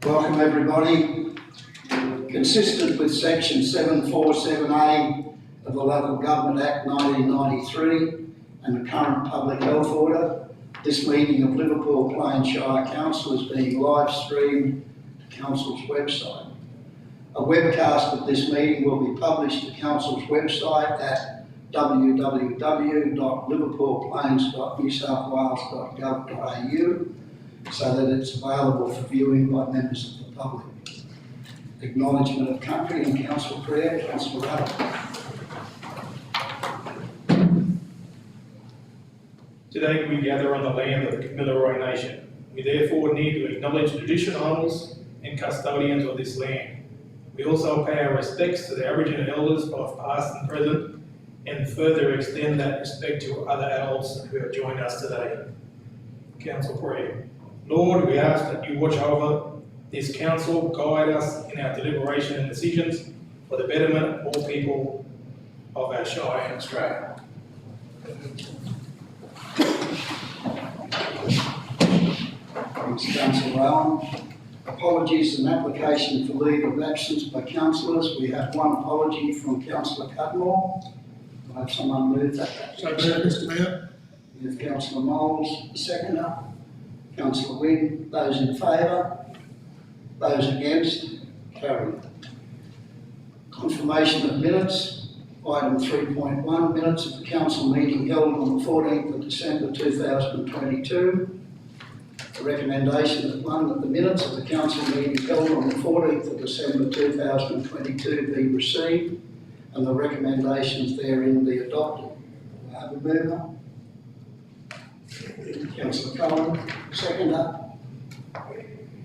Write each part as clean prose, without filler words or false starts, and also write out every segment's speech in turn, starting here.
Welcome everybody. Consistent with section 747A of the Local Government Act 1993 and the current public health order, this meeting of Liverpool Plains Shire Council is being live streamed to Council's website. A webcast of this meeting will be published to Council's website at www.liverpoolplains.newsouthwales.gov.au so that it's available for viewing by members of the public. Acknowledgement of country and council prayer. Councillor Rudd. Today we gather on the land of the Kamilaroi Nation. We therefore need to acknowledge traditional owners and custodians of this land. We also pay our respects to the Aboriginal elders, both past and present, and further extend that respect to other adults who have joined us today. Council prayer. Lord, we ask that you watch over this council, guide us in our deliberation and decisions for the betterment of all people of our Shire and Australia. Thanks, Councillor Allen. Apologies and application for leave of absence by councillors. We have one apology from Councillor Cutmore. I'll have someone move that. So moved, Mr Mayor. We have Councillor Moles, the seconder. Councillor Wynne. Those in favour? Those against? Carried. Confirmation of minutes. Item 3.1, minutes of the council meeting held on the 14th of December 2022. The recommendation that the minutes of the council meeting held on the 14th of December 2022 be received and the recommendations therein be adopted. Do I have a mover? Councillor Cohen, seconder.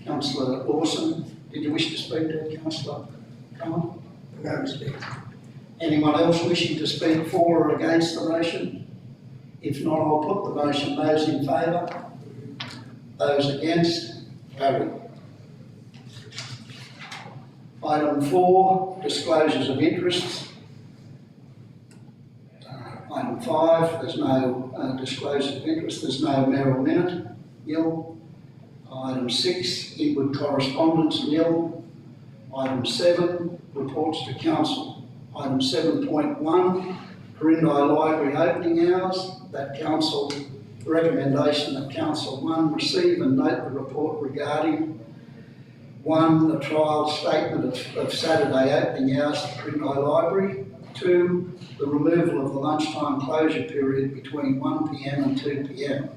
Councillor Lawson, did you wish to speak to it, Councillor Cohen? No, Mr Mayor. Anyone else wishing to speak for or against the motion? If not, I'll put the motion. Those in favour? Those against? Carried. Item 4, disclosures of interests. Item 5, there's no disclosure of interest. There's no mayoral minute. Nil. Item 6, inward correspondence. Nil. Item 7, reports to council. Item 7.1, Corindi Library opening hours. That council, the recommendation that Council 1 receive and note the report regarding 1, the trial statement of Saturday opening hours at Corindi Library. 2, the removal of the lunchtime closure period between 1 p.m. and 2 p.m.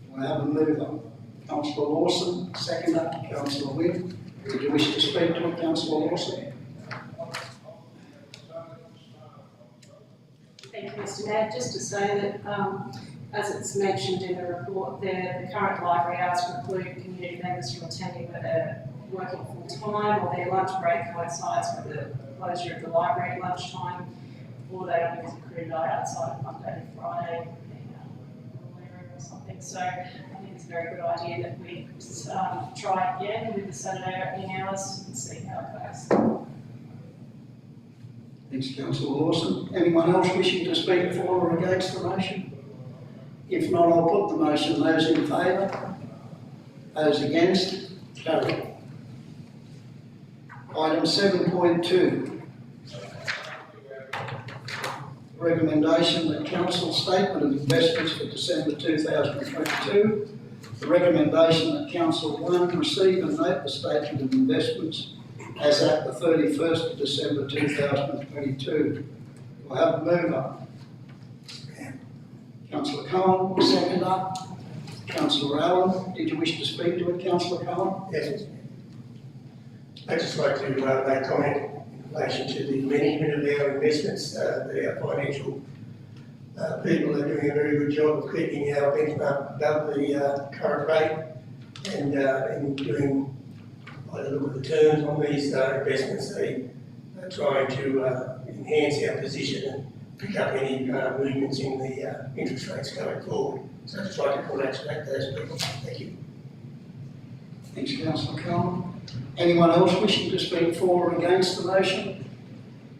Do I have a mover? Councillor Lawson, seconder. Councillor Wynne. Did you wish to speak to it, Councillor Lawson? Thank you, Mr Mayor. Just to say that, as it's mentioned in the report, the current library hours preclude community members from attending whether working full-time or their lunch break coincides with the closure of the library at lunchtime, or they only visit Corindi outside of Monday to Friday or something. So I think it's a very good idea that we try again with the Saturday opening hours and see how it goes. Thanks, Councillor Lawson. Anyone else wishing to speak for or against the motion? If not, I'll put the motion. Those in favour? Those against? Carried. Item 7.2. Recommendation that Council statement of investments for December 2022. The recommendation that Council 1 receive and note the statement of investments as at the 31st of December 2022. Do I have a mover? Councillor Cohen, seconder. Councillor Allen, did you wish to speak to it, Councillor Cohen? Yes, Mr Mayor. I'd just like to make comment in relation to the management of our investments. Our financial people are doing a very good job of keeping our benchmark above the current rate and doing, by the look at the terms on these investments, they are trying to enhance our position and pick up any movements in the interest rates going forward. So I'd just like to congratulate those people. Thank you. Thanks, Councillor Cohen. Anyone else wishing to speak for or against the motion?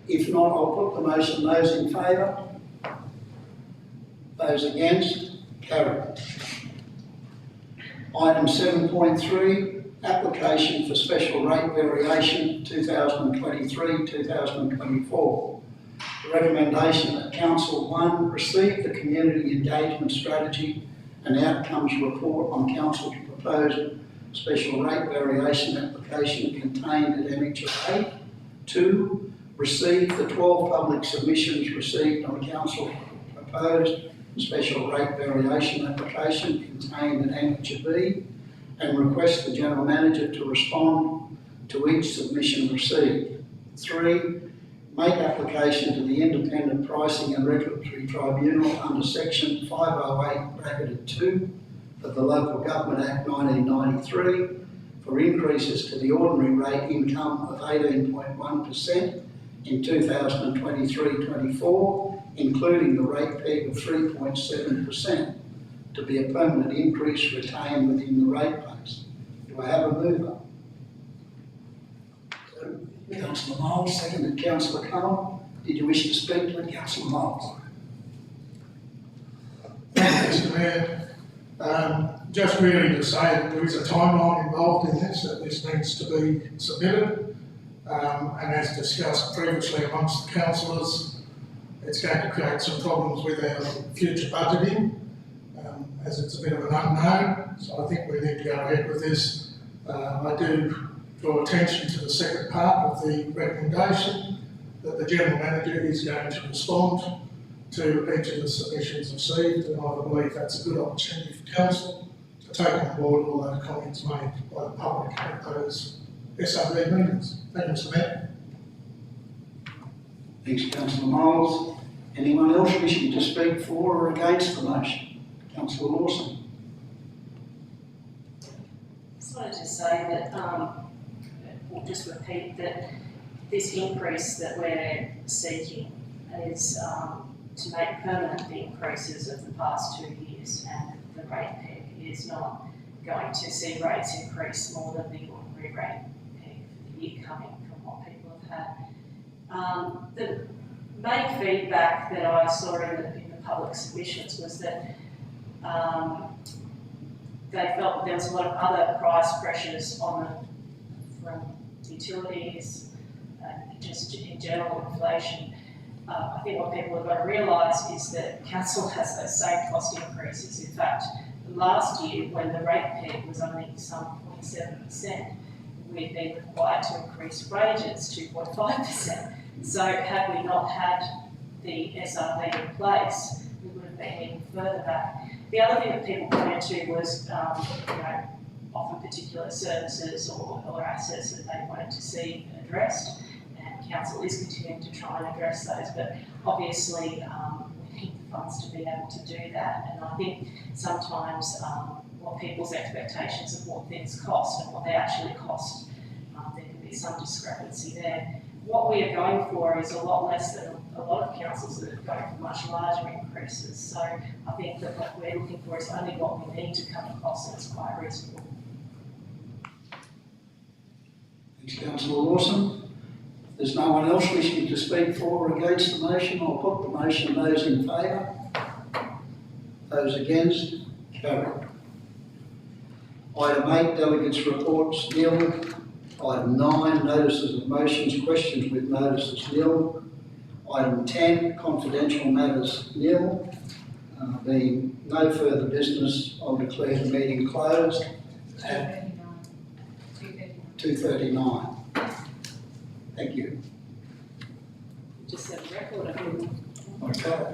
If not, I'll put the motion. Those in favour? Those against? Carried. Item 7.3, application for special rate variation 2023-2024. The recommendation that Council 1 receive the community engagement strategy and outcomes report on Council's proposed special rate variation application contained at Annexure 8. 2, receive the 12 public submissions received on Council's proposed special rate variation application contained in Annexure B, and request the General Manager to respond to each submission received. 3, make application to the Independent Pricing and Regulatory Tribunal under Section 508(2) of the Local Government Act 1993 for increases to the ordinary rate income of 18.1% in 2023-24, including the rate peg of 3.7%, to be a permanent increase retained within the rate base. Do I have a mover? Councillor Miles, seconded Councillor Cole. Did you wish to speak to it, Councillor Miles? Mr. Mayor, just really to say that there is a timeline involved in this, that this needs to be submitted. And as discussed previously amongst the councillors, it's going to create some problems with our future budgeting, as it's a bit of an unknown. So I think we need to go ahead with this. I do draw attention to the second part of the recommendation, that the General Manager is going to respond to each of the submissions received, and I believe that's a good opportunity for Council to take on board all those comments made by the public at those SRB meetings. Thank you, Mr. Mayor. Thanks, Councillor Miles. Anyone else wishing to speak for or against the motion? Councillor Lawson. Just wanted to say that, we'll just repeat that this increase that we're seeking is to make permanent the increases of the past 2 years, and the rate peg is not going to see rates increase more than the ordinary rate peg for the year coming from what people have had. The main feedback that I saw in the public submissions was that they felt that there was a lot of other price pressures from utilities and just in general inflation. I think what people have got to realise is that Council has those same cost increases. In fact, last year, when the rate peg was only some 0.7%, we've been required to increase wages 2.5%. So had we not had the SRB in place, we would have been even further back. The other thing that people pointed to was, often particular services or assets that they wanted to see addressed, and Council is continuing to try and address those, but obviously we need the funds to be able to do that. And I think sometimes what people's expectations of what things cost and what they actually cost, there can be some discrepancy there. What we are going for is a lot less than a lot of councils that are going for much larger increases. So I think that what we're looking for is only what we need to cover costs, and it's quite reasonable. Thanks, Councillor Lawson. If there's no one else wishing to speak for or against the motion, I'll put the motion. Those in favour? Those against? Carried. Item 8, delegates' reports, nil. Item 9, notices of motions, questions with notices, nil. Item 10, confidential matters, nil. Being no further business, I'll declare the meeting closed at 2:39. Thank you. Just set a record of Okay.